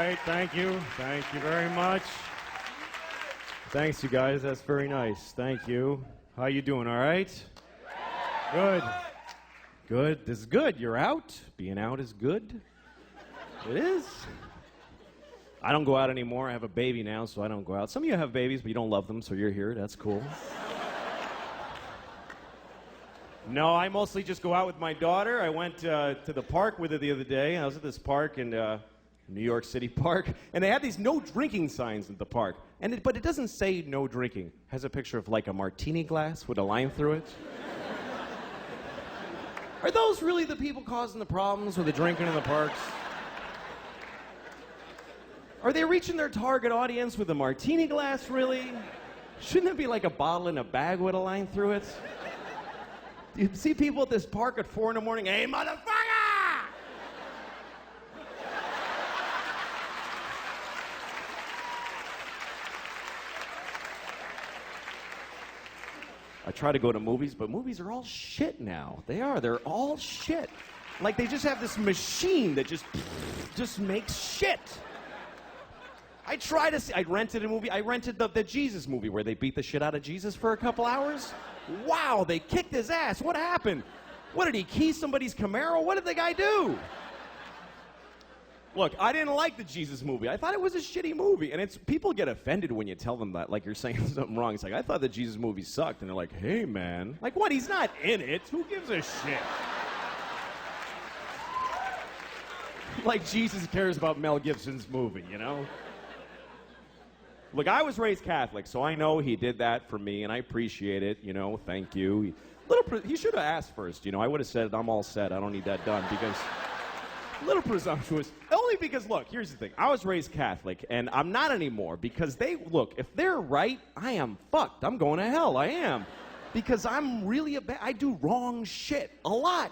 right, thank you. Thank you very much. Thanks, you guys. That's very nice. Thank you. How you doing, all right? Good. Good. This is good. You're out. Being out is good. It is. I don't go out anymore. I have a baby now, so I don't go out. Some of you have babies, but you don't love them, so you're here. That's cool. No, I mostly just go out with my daughter. I went to the park with her the other day. I was at this park in New York City Park, and they had these no drinking signs at the park. But it doesn't say no drinking. It has a picture of like a martini glass with a line through it. Are those really the people causing the problems with the drinking in the parks? Are they reaching their target audience with a martini glass, really? Shouldn't it be like a bottle in a bag with a line through it? You see people at this park at 4 in the morning, hey, motherfucker! I try to go to movies, but movies are all shit now. They are. They're all shit. Like, they just have this machine that just makes shit. I try to see. I rented a movie. I rented the Jesus movie where they beat the shit out of Jesus for a couple hours. Wow, they kicked his ass. What happened? What, did he key somebody's Camaro? What did the guy do? Look, I didn't like the Jesus movie. I thought it was a shitty movie. And people get offended when you tell them that, like you're saying something wrong. It's like, I thought the Jesus movie sucked. And they're like, hey, man. Like, what? He's not in it. Who gives a shit? Like Jesus cares about Mel Gibson's movie, you know? Look, I was raised Catholic, so I know he did that for me, and I appreciate it, you know, thank you. He should have asked first, you know. I would have said, I'm all set, I don't need that done, because a little presumptuous. Only because, look, here's the thing. I was raised Catholic, and I'm not anymore, because look, if they're right, I am fucked. I'm going to hell, I am. Because I'm really I do wrong shit, a lot.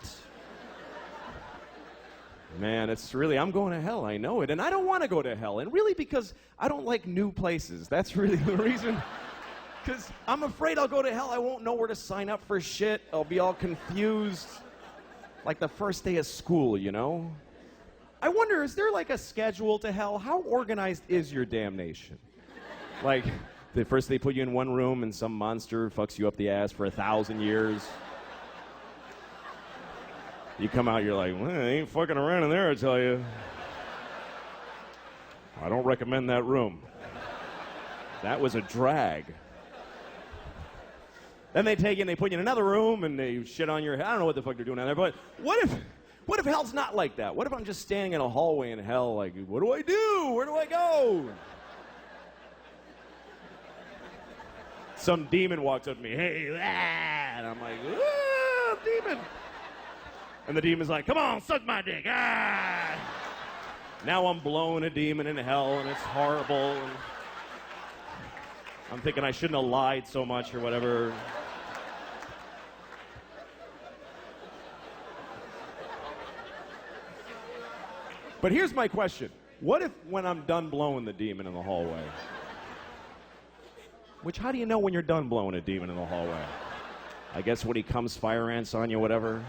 Man, I'm going to hell, I know it. And I don't want to go to hell. And really because I don't like new places. That's really the reason. Because I'm afraid I'll go to hell. I won't know where to sign up for shit. I'll be all confused. Like the first day of school, you know? I wonder, is there like a schedule to hell? How organized is your damnation? Like, first they put you in one room and some monster fucks you up the ass for 1,000 years. You come out, you're like, well, I ain't fucking around in there, I tell you. I don't recommend that room. That was a drag. Then they take you and they put you in another room and they shit on your head. I don't know what the fuck they're doing down there, but what if hell's not like that? What if I'm just standing in a hallway in hell, like, what do I do? Where do I go? Some demon walks up to me, hey, and I'm like, ah, demon. And the demon's like, come on, suck my dick. Ah! Now I'm blowing a demon in hell, and it's horrible. And I'm thinking I shouldn't have lied so much or whatever. But here's my question. What if when I'm done blowing the demon in the hallway? How do you know when you're done blowing a demon in the hallway? I guess when he comes fire ants on you, whatever.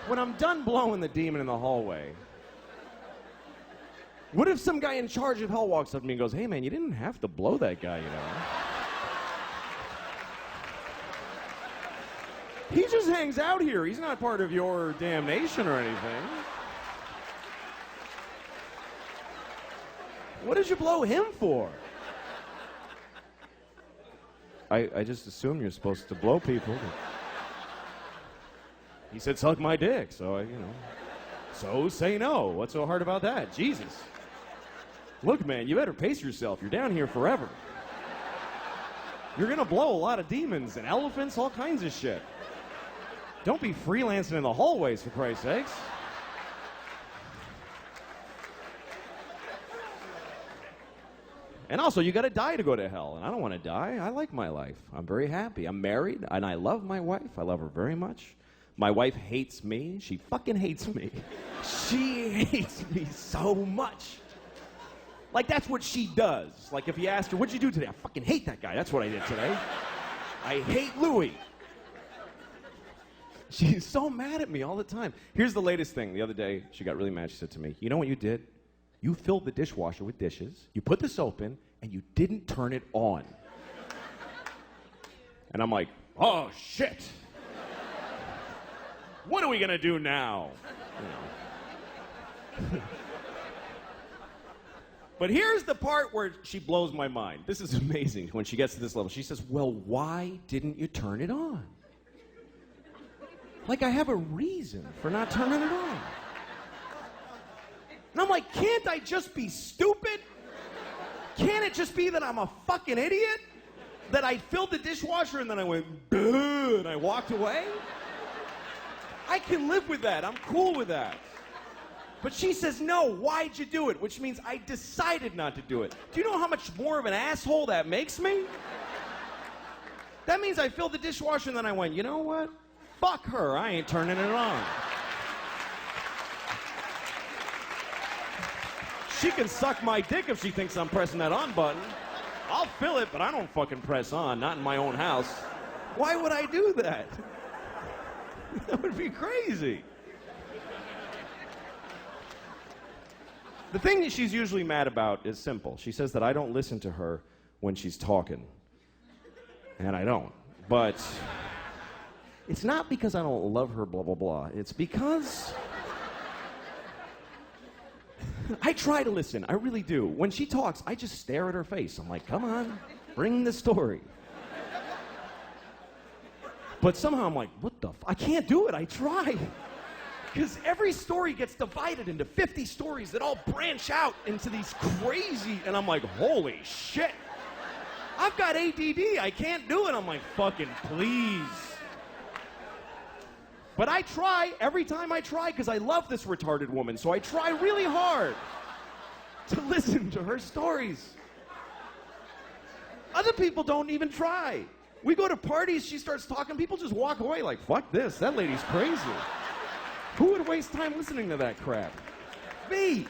When I'm done blowing the demon in the hallway, what if some guy in charge of hell walks up to me and goes, hey man, you didn't have to blow that guy, you know? He just hangs out here. He's not part of your damnation or anything. What did you blow him for? I just assume you're supposed to blow people. He said, suck my dick, so so say no. What's so hard about that? Jesus. Look, man, you better pace yourself. You're down here forever. You're gonna blow a lot of demons and elephants, all kinds of shit. Don't be freelancing in the hallways, for Christ's sakes. And also, you gotta die to go to hell, and I don't want to die. I like my life. I'm very happy. I'm married, and I love my wife. I love her very much. My wife hates me. She fucking hates me. She hates me so much. Like, that's what she does. Like, if you ask her, what'd you do today? I fucking hate that guy. That's what I did today. I hate Louis. She's so mad at me all the time. Here's the latest thing. The other day, she got really mad. She said to me, you know what you did? you filled the dishwasher with dishes, you put the soap in, and you didn't turn it on. And I'm like, oh, shit. What are we gonna do now? You know. But here's the part where she blows my mind. This is amazing when she gets to this level. She says, well, why didn't you turn it on? Like I have a reason for not turning it on. And I'm like, can't I just be stupid? Can't it just be that I'm a fucking idiot? That I filled the dishwasher and then I went, duh, and I walked away? I can live with that. I'm cool with that. But she says, no, why'd you do it? Which means I decided not to do it. Do you know how much more of an asshole that makes me? That means I filled the dishwasher and then I went, you know what? Fuck her. I ain't turning it on. She can suck my dick if she thinks I'm pressing that on button. I'll fill it, but I don't fucking press on, not in my own house. Why would I do that? That would be crazy. The thing that she's usually mad about is simple. She says that I don't listen to her when she's talking. And I don't. But it's not because I don't love her, blah, blah, blah. It's because I try to listen. I really do. When she talks, I just stare at her face. I'm like, come on, bring the story. But somehow I'm like, what the I can't do it. I try. Because every story gets divided into 50 stories that all branch out into these crazy, and I'm like, holy shit. I've got ADD. I can't do it. I'm like, fucking please. But I try every time I try because I love this retarded woman. So I try really hard to listen to her stories. Other people don't even try. We go to parties, she starts talking, people just walk away like, fuck this, that lady's crazy. Who would waste time listening to that crap? Me.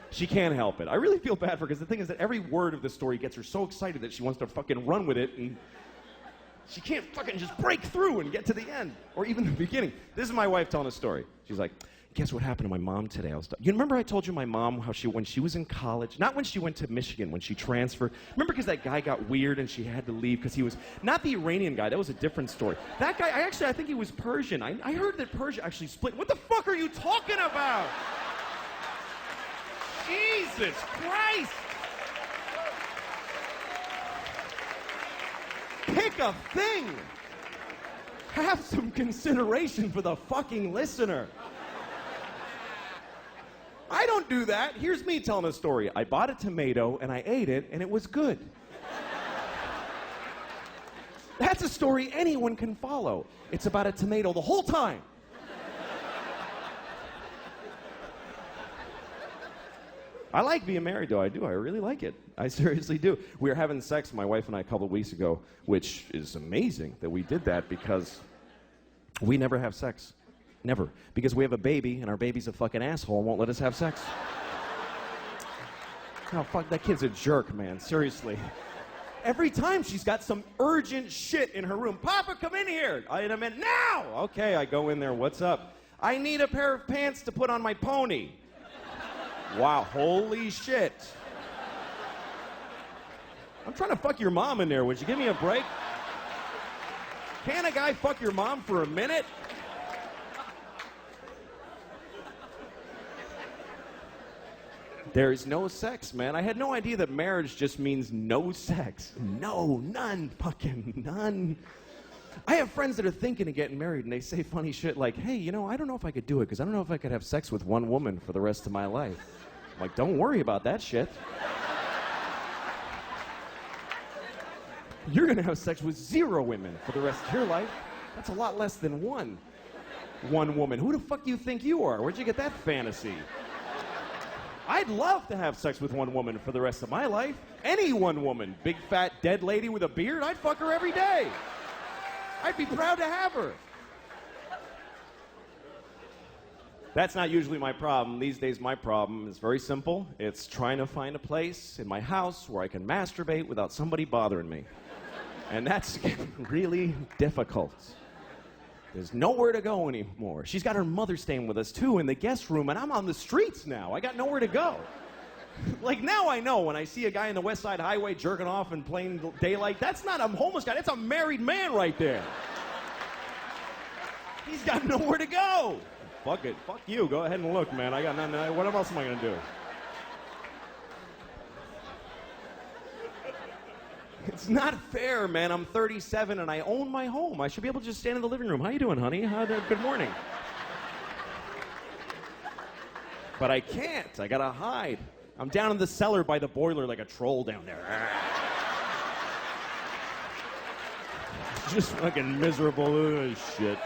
She can't help it. I really feel bad for her because the thing is that every word of the story gets her so excited that she wants to fucking run with it, and she can't fucking just break through and get to the end or even the beginning. This is my wife telling a story. She's like, guess what happened to my mom today? You remember I told you my mom how when she was in college, not when she went to Michigan, when she transferred. Remember because that guy got weird and she had to leave because he was, not the Iranian guy, that was a different story. That guy, I think he was Persian. I heard that Persia actually split. What the fuck are you talking about? Jesus Christ. Pick a thing. Have some consideration for the fucking listener. I don't do that. Here's me telling a story. I bought a tomato and I ate it and it was good. That's a story anyone can follow. It's about a tomato the whole time. I like being married, though. I do. I really like it. I seriously do. We were having sex, my wife and I, a couple of weeks ago, which is amazing that we did that because we never have sex. Never. Because we have a baby, and our baby's a fucking asshole and won't let us have sex. Oh, fuck, that kid's a jerk, man. Seriously. Every time she's got some urgent shit in her room. Papa, come in here. I meant now. Okay, I go in there. What's up? I need a pair of pants to put on my pony. Wow, holy shit. I'm trying to fuck your mom in there. Would you give me a break? Can a guy fuck your mom for a minute? There's no sex, man. I had no idea that marriage just means no sex. No, none, fucking none. I have friends that are thinking of getting married, and they say funny shit like, hey, you know, I don't know if I could do it, because I don't know if I could have sex with one woman for the rest of my life. I'm like, don't worry about that shit. You're going to have sex with 0 women for the rest of your life. That's a lot less than one woman. Who the fuck do you think you are? Where'd you get that fantasy? I'd love to have sex with one woman for the rest of my life. Any one woman. Big, fat, dead lady with a beard, I'd fuck her every day. I'd be proud to have her. That's not usually my problem. These days, my problem is very simple. It's trying to find a place in my house where I can masturbate without somebody bothering me. And that's really difficult. There's nowhere to go anymore. She's got her mother staying with us, too, in the guest room, and I'm on the streets now. I got nowhere to go. Like, now I know when I see a guy in the West Side Highway jerking off in plain daylight, that's not a homeless guy, that's a married man right there. He's got nowhere to go. Fuck it. Fuck you. Go ahead and look, man. I got nothing. What else am I going to do? It's not fair, man. I'm 37 and I own my home. I should be able to just stand in the living room. How you doing, honey? Good morning. But I can't. I gotta hide. I'm down in the cellar by the boiler like a troll down there. Just fucking miserable shit.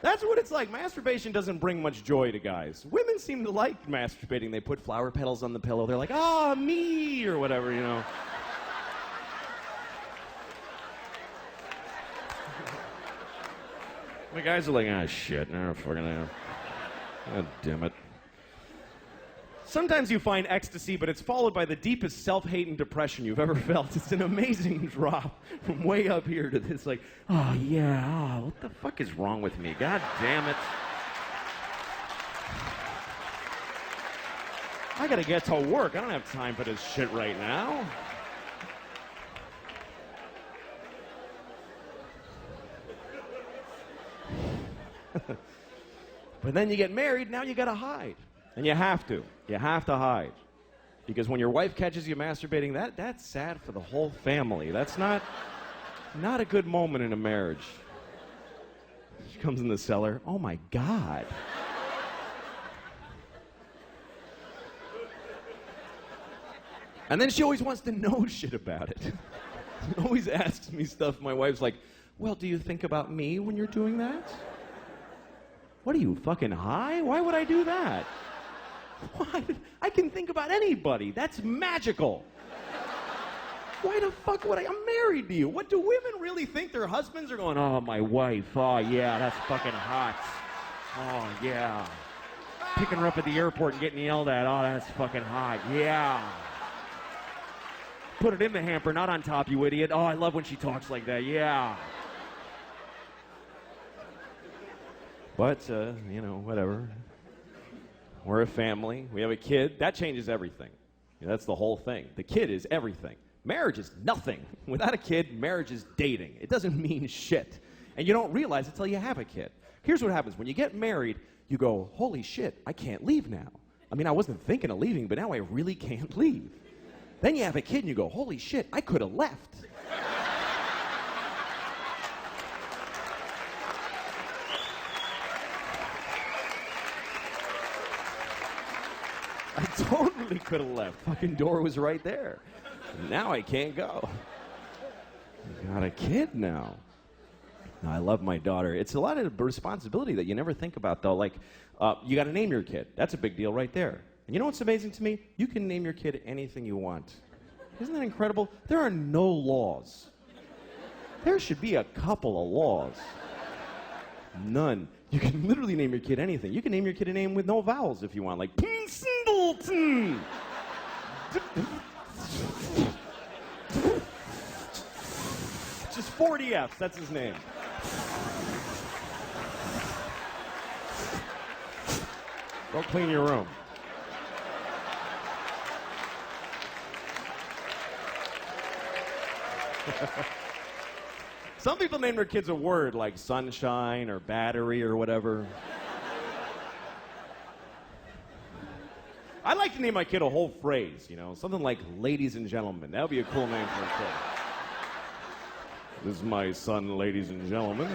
That's what it's like. Masturbation doesn't bring much joy to guys. Women seem to like masturbating. They put flower petals on the pillow. They're like, ah, me, or whatever, you know. The guys are like, ah, shit. No, fucking, God damn it. Sometimes you find ecstasy, but it's followed by the deepest self-hate and depression you've ever felt. It's an amazing drop from way up here to this, like, oh, yeah, oh, what the fuck is wrong with me? God damn it. I gotta get to work. I don't have time for this shit right now. But then you get married, now you gotta hide. And you have to. You have to hide. Because when your wife catches you masturbating, that's sad for the whole family. That's not a good moment in a marriage. She comes in the cellar. Oh my God. And then she always wants to know shit about it. She always asks me stuff. My wife's like, well, do you think about me when you're doing that? What are you, fucking high? Why would I do that? Why? I can think about anybody. That's magical. Why the fuck would I? I'm married to you. What do women really think their husbands are going, oh, my wife. Oh, yeah, that's fucking hot. Oh, yeah. Picking her up at the airport and getting yelled at. Oh, that's fucking hot. Yeah. Put it in the hamper, not on top, you idiot. Oh, I love when she talks like that. Yeah. But, you know, whatever. We're a family. We have a kid. That changes everything. You know, that's the whole thing. The kid is everything. Marriage is nothing. Without a kid, marriage is dating. It doesn't mean shit. And you don't realize it until you have a kid. Here's what happens. When you get married, you go, holy shit, I can't leave now. I mean, I wasn't thinking of leaving, but now I really can't leave. Then you have a kid and you go, holy shit, I could have left. I totally could have left. Fucking door was right there. Now I can't go. I got a kid now. No, I love my daughter. It's a lot of responsibility that you never think about, though. Like, you got to name your kid. That's a big deal right there. And you know what's amazing to me? You can name your kid anything you want. Isn't that incredible? There are no laws. There should be a couple of laws. None. You can literally name your kid anything. You can name your kid a name with no vowels if you want, like Singleton. Just 40 F's, that's his name. Go clean your room. Some people name their kids a word like sunshine or battery or whatever. I'd like to name my kid a whole phrase, you know, something like ladies and gentlemen. That would be a cool name for a kid. This is my son, ladies and gentlemen.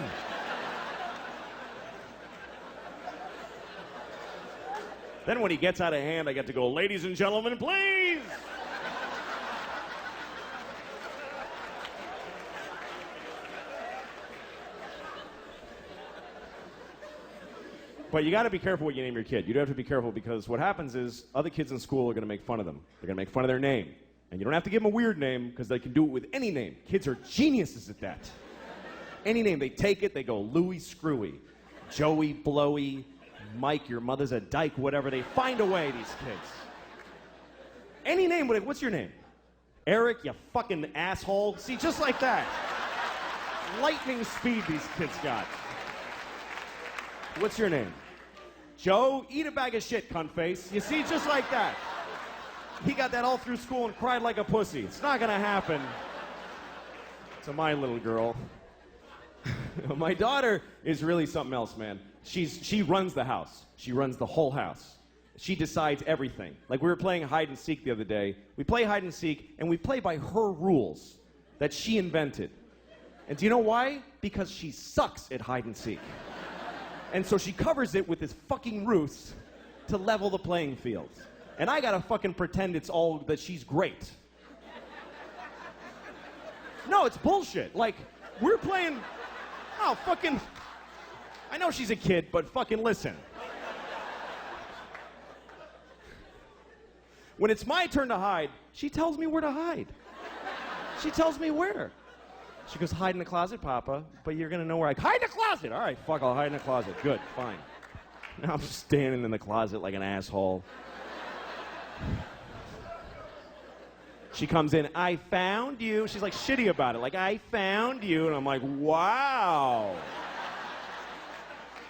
Then when he gets out of hand, I get to go, ladies and gentlemen, please! But you got to be careful what you name your kid. You do have to be careful because what happens is other kids in school are going to make fun of them. They're going to make fun of their name. And you don't have to give them a weird name because they can do it with any name. Kids are geniuses at that. Any name. They take it, they go Louie Screwy, Joey Blowy, Mike, your mother's a dyke, whatever. They find a way, these kids. Any name. What's your name? Eric, you fucking asshole. See, just like that. lightning speed these kids got. What's your name? Joe? Eat a bag of shit, cunt face. You see, just like that. He got that all through school and cried like a pussy. It's not gonna happen to my little girl. My daughter is really something else, man. She runs the house. She runs the whole house. She decides everything. Like, we were playing hide and seek the other day. We play hide and seek, and we play by her rules that she invented. And do you know why? Because she sucks at hide and seek. And so she covers it with this fucking ruse to level the playing field. And I gotta fucking pretend it's all that she's great. No, it's bullshit. Like, we're playing... Oh, fucking... I know she's a kid, but fucking listen. When it's my turn to hide, she tells me where to hide. She tells me where. She goes, hide in the closet, Papa, but you're gonna know where I... Hide in the closet! All right, fuck, I'll hide in the closet. Good, fine. Now I'm standing in the closet like an asshole. She comes in, I found you. She's like shitty about it, like, I found you. And I'm like, wow.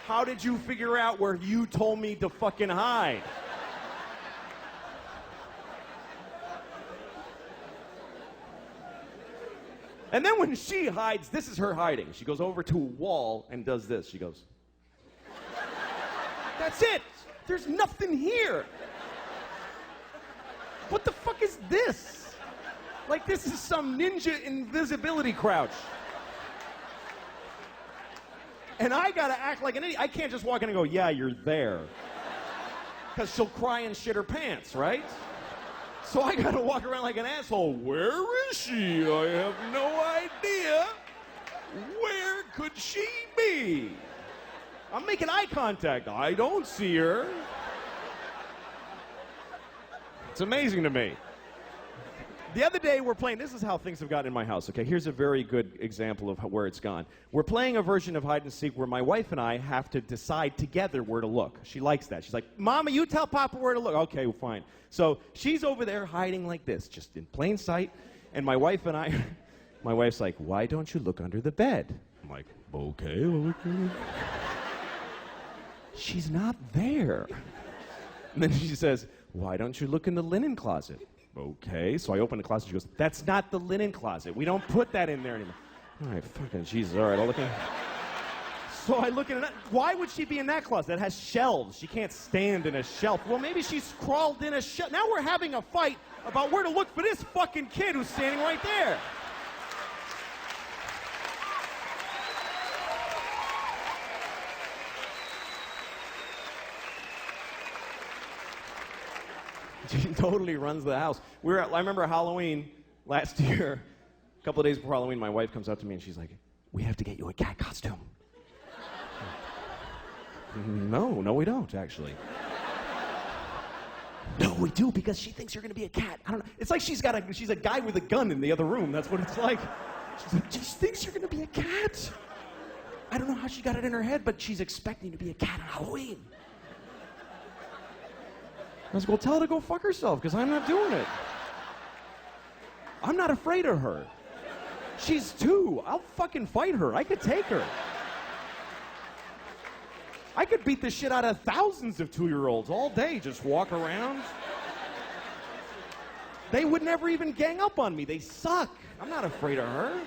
How did you figure out where you told me to fucking hide? And then when she hides, this is her hiding. She goes over to a wall and does this. She goes, that's it. There's nothing here. What the fuck is this? Like, this is some ninja invisibility crouch. And I gotta act like an idiot. I can't just walk in and go, yeah, you're there. Because she'll cry and shit her pants, right? So I gotta walk around like an asshole. Where is she? I have no idea. Where could she be? I'm making eye contact. I don't see her. It's amazing to me. The other day we're playing, this is how things have gotten in my house, okay? Here's a very good example of where it's gone. We're playing a version of hide and seek where my wife and I have to decide together where to look. She likes that. She's like, Mama, you tell Papa where to look. Okay, well, fine. So she's over there hiding like this, just in plain sight. And my wife and I, my wife's like, why don't you look under the bed? I'm like, okay, I'll look under. She's not there. And then she says, why don't you look in the linen closet? Okay, so I open the closet. She goes, that's not the linen closet. We don't put that in there anymore. All right, fucking Jesus. All right, I'll look in. So I look in it. Why would she be in that closet? That has shelves. She can't stand in a shelf. Well, maybe she's crawled in a shelf. Now we're having a fight about where to look for this fucking kid who's standing right there. She totally runs the house. I remember Halloween last year, a couple of days before Halloween, my wife comes up to me and she's like, we have to get you a cat costume. No, we don't, actually. No, we do, because she thinks you're going to be a cat. I don't know. It's like she's a guy with a gun in the other room. That's what it's like. She's like, she thinks you're going to be a cat. I don't know how she got it in her head, but she's expecting to be a cat on Halloween. I was like, well, tell her to go fuck herself, because I'm not doing it. I'm not afraid of her. She's 2. I'll fucking fight her. I could take her. I could beat the shit out of thousands of 2-year-olds all day, just walk around. They would never even gang up on me. They suck. I'm not afraid of her.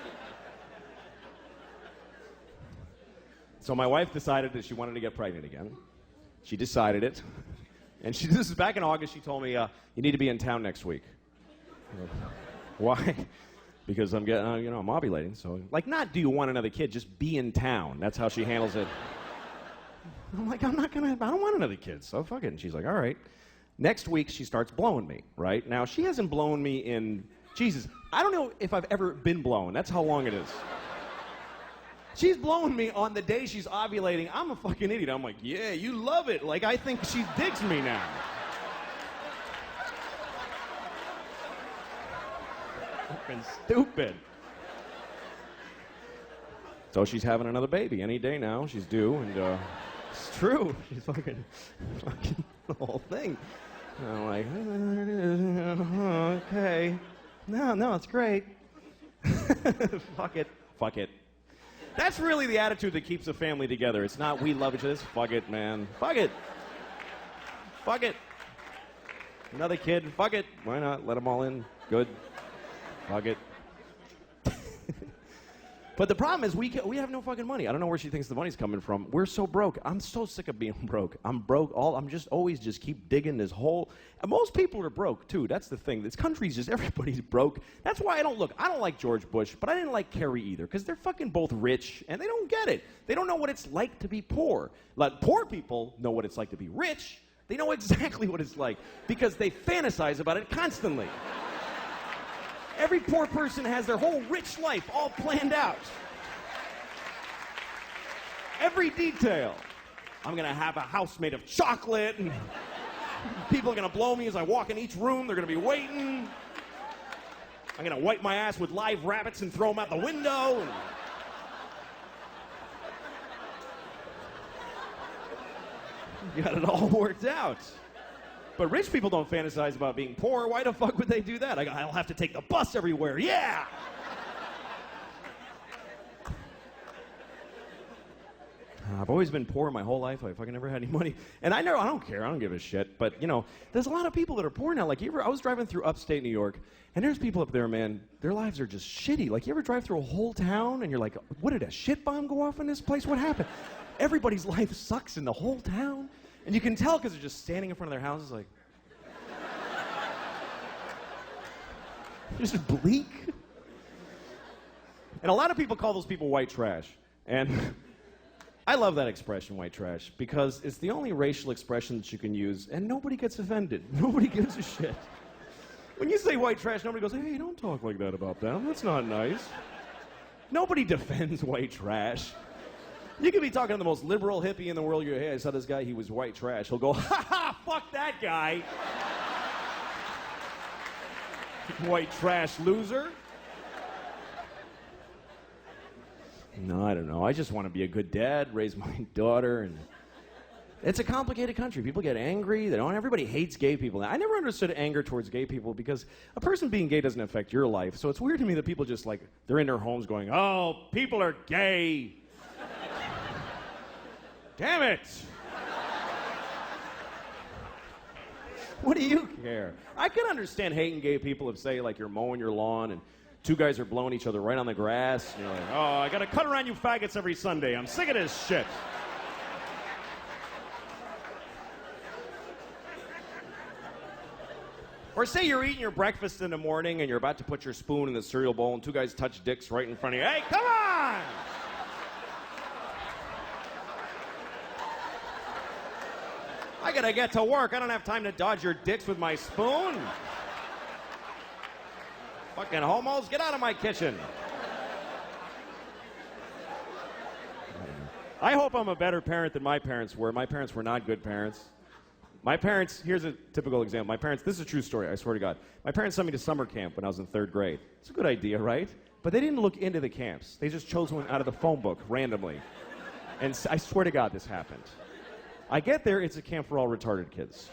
So my wife decided that she wanted to get pregnant again. She decided it. And this is back in August. She told me, you need to be in town next week. Why? Because I'm getting, I'm ovulating. So, like, not do you want another kid, just be in town. That's how she handles it. I'm like, I don't want another kid, so fuck it. And she's like, all right. Next week, she starts blowing me, right? Now, she hasn't blown me in, Jesus, I don't know if I've ever been blown. That's how long it is. She's blowing me on the day she's ovulating. I'm a fucking idiot. I'm like, yeah, you love it. Like, I think she digs me now. Fucking stupid. So she's having another baby any day now. She's due, and it's true. She's fucking the whole thing. And I'm like, okay. No, it's great. Fuck it. That's really the attitude that keeps a family together. It's not we love each other. It's fuck it, man. Fuck it. Fuck it. Another kid. Fuck it. Why not? Let them all in. Good. Fuck it. But the problem is we have no fucking money. I don't know where she thinks the money's coming from. We're so broke. I'm so sick of being broke. I'm broke. I'm just always keep digging this hole. And most people are broke too. That's the thing. This country's just everybody's broke. That's why I don't like George Bush, but I didn't like Kerry either, because they're fucking both rich and they don't get it. They don't know what it's like to be poor. Like, poor people know what it's like to be rich. They know exactly what it's like because they fantasize about it constantly. Every poor person has their whole rich life all planned out. Every detail. I'm going to have a house made of chocolate, and people are going to blow me as I walk in each room. They're going to be waiting. I'm going to wipe my ass with live rabbits and throw them out the window. You got it all worked out. But rich people don't fantasize about being poor. Why the fuck would they do that? I'll have to take the bus everywhere. Yeah! I've always been poor my whole life. I fucking never had any money. And I don't care. I don't give a shit. But, you know, there's a lot of people that are poor now. Like, I was driving through upstate New York, and there's people up there, man, their lives are just shitty. Like, you ever drive through a whole town, and you're like, what, did a shit bomb go off in this place? What happened? Everybody's life sucks in the whole town. And you can tell because they're just standing in front of their houses like... just bleak. And a lot of people call those people white trash. And I love that expression, white trash, because it's the only racial expression that you can use, and nobody gets offended. Nobody gives a shit. When you say white trash, nobody goes, hey, don't talk like that about them. That's not nice. Nobody defends white trash. You could be talking to the most liberal hippie in the world. You go, hey, I saw this guy, he was white trash. He'll go, ha ha, fuck that guy. White trash loser. No, I don't know. I just want to be a good dad, raise my daughter, and it's a complicated country. People get angry. Everybody hates gay people. I never understood anger towards gay people because a person being gay doesn't affect your life. So it's weird to me that people just like, they're in their homes going, oh, people are gay. Damn it! What do you care? I can understand hating gay people if, say, like, you're mowing your lawn and two guys are blowing each other right on the grass. And you're like, oh, I gotta cut around you faggots every Sunday. I'm sick of this shit. Or say you're eating your breakfast in the morning and you're about to put your spoon in the cereal bowl and two guys touch dicks right in front of you. Hey, come on! I gotta get to work. I don't have time to dodge your dicks with my spoon. Fucking homos, get out of my kitchen. I hope I'm a better parent than my parents were. My parents were not good parents. My parents, here's a typical example. My parents, this is a true story, I swear to God. My parents sent me to summer camp when I was in 3rd grade. It's a good idea, right? But they didn't look into the camps. They just chose one out of the phone book randomly. And I swear to God this happened. I get there, it's a camp for all retarded kids.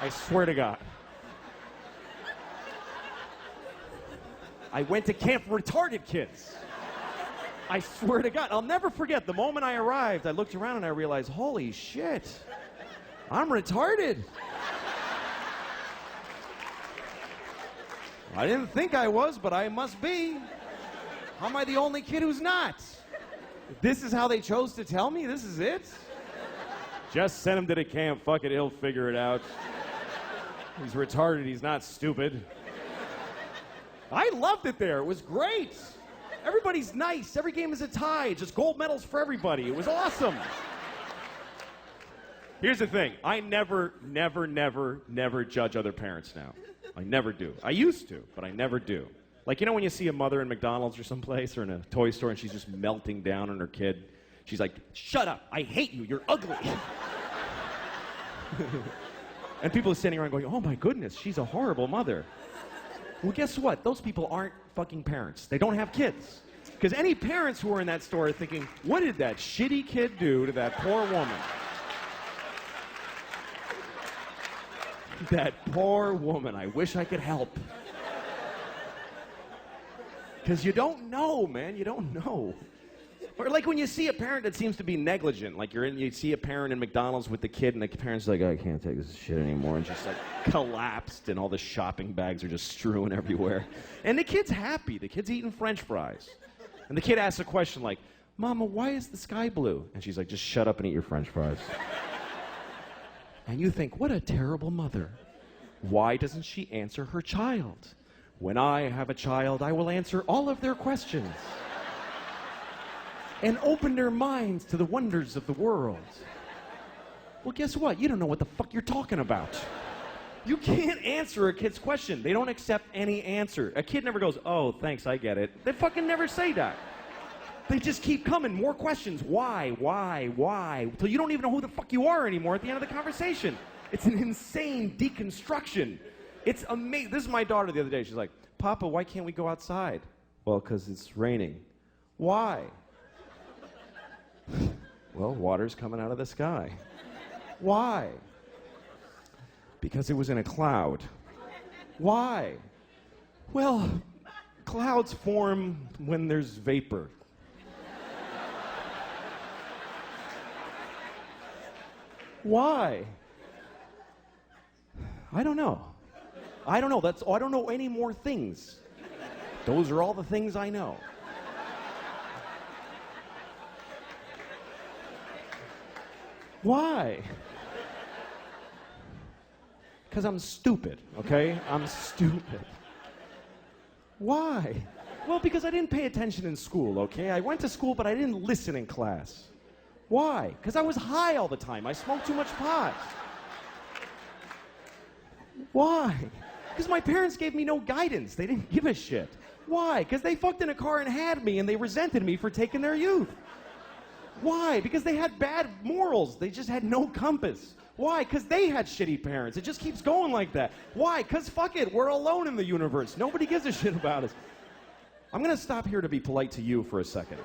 I swear to God. I went to camp for retarded kids. I swear to God. I'll never forget, the moment I arrived, I looked around and I realized, holy shit, I'm retarded. I didn't think I was, but I must be. How am I the only kid who's not? This is how they chose to tell me? This is it? Just send him to the camp. Fuck it, he'll figure it out. He's retarded, he's not stupid. I loved it there. It was great. Everybody's nice. Every game is a tie. Just gold medals for everybody. It was awesome. Here's the thing. I never judge other parents now. I never do. I used to, but I never do. Like, you know when you see a mother in McDonald's or someplace or in a toy store and she's just melting down on her kid? She's like, shut up, I hate you, you're ugly. And people are standing around going, oh my goodness, she's a horrible mother. Well, guess what? Those people aren't fucking parents. They don't have kids. Because any parents who are in that store are thinking, what did that shitty kid do to that poor woman? That poor woman, I wish I could help. Because you don't know, man, you don't know. Or like when you see a parent that seems to be negligent, like you see a parent in McDonald's with the kid, and the parent's like, I can't take this shit anymore, and just like collapsed, and all the shopping bags are just strewn everywhere. And the kid's happy. The kid's eating French fries. And the kid asks a question like, Mama, why is the sky blue? And she's like, just shut up and eat your French fries. And you think, what a terrible mother. Why doesn't she answer her child? When I have a child, I will answer all of their questions and open their minds to the wonders of the world. Well, guess what? You don't know what the fuck you're talking about. You can't answer a kid's question. They don't accept any answer. A kid never goes, oh, thanks, I get it. They fucking never say that. They just keep coming, more questions. Why? Till you don't even know who the fuck you are anymore at the end of the conversation. It's an insane deconstruction. It's amazing. This is my daughter the other day. She's like, Papa, why can't we go outside? Well, because it's raining. Why? Well, water's coming out of the sky. Why? Because it was in a cloud. Why? Well, clouds form when there's vapor. Why? I don't know. I don't know any more things. Those are all the things I know. Why? Because I'm stupid, okay? I'm stupid. Why? Well, because I didn't pay attention in school, okay? I went to school, but I didn't listen in class. Why? Because I was high all the time. I smoked too much pot. Why? Because my parents gave me no guidance. They didn't give a shit. Why? Because they fucked in a car and had me, and they resented me for taking their youth. Why? Because they had bad morals. They just had no compass. Why? Because they had shitty parents. It just keeps going like that. Why? Because fuck it, we're alone in the universe. Nobody gives a shit about us. I'm going to stop here to be polite to you for a second.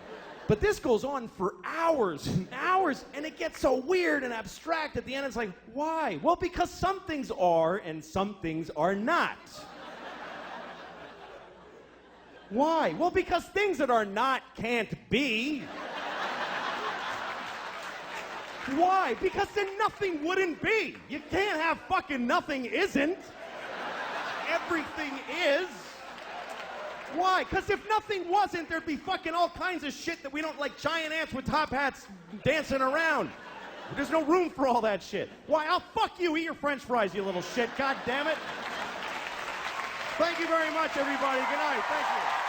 But this goes on for hours and hours, and it gets so weird and abstract at the end. It's like, why? Well, because some things are and some things are not. Why? Well, because things that are not can't be. Why? Because then nothing wouldn't be. You can't have fucking nothing isn't. Everything is. Why? Because if nothing wasn't, there'd be fucking all kinds of shit that we don't like, giant ants with top hats dancing around. There's no room for all that shit. Why? I'll fuck you. Eat your French fries, you little shit. God damn it. Thank you very much, everybody. Good night. Thank you.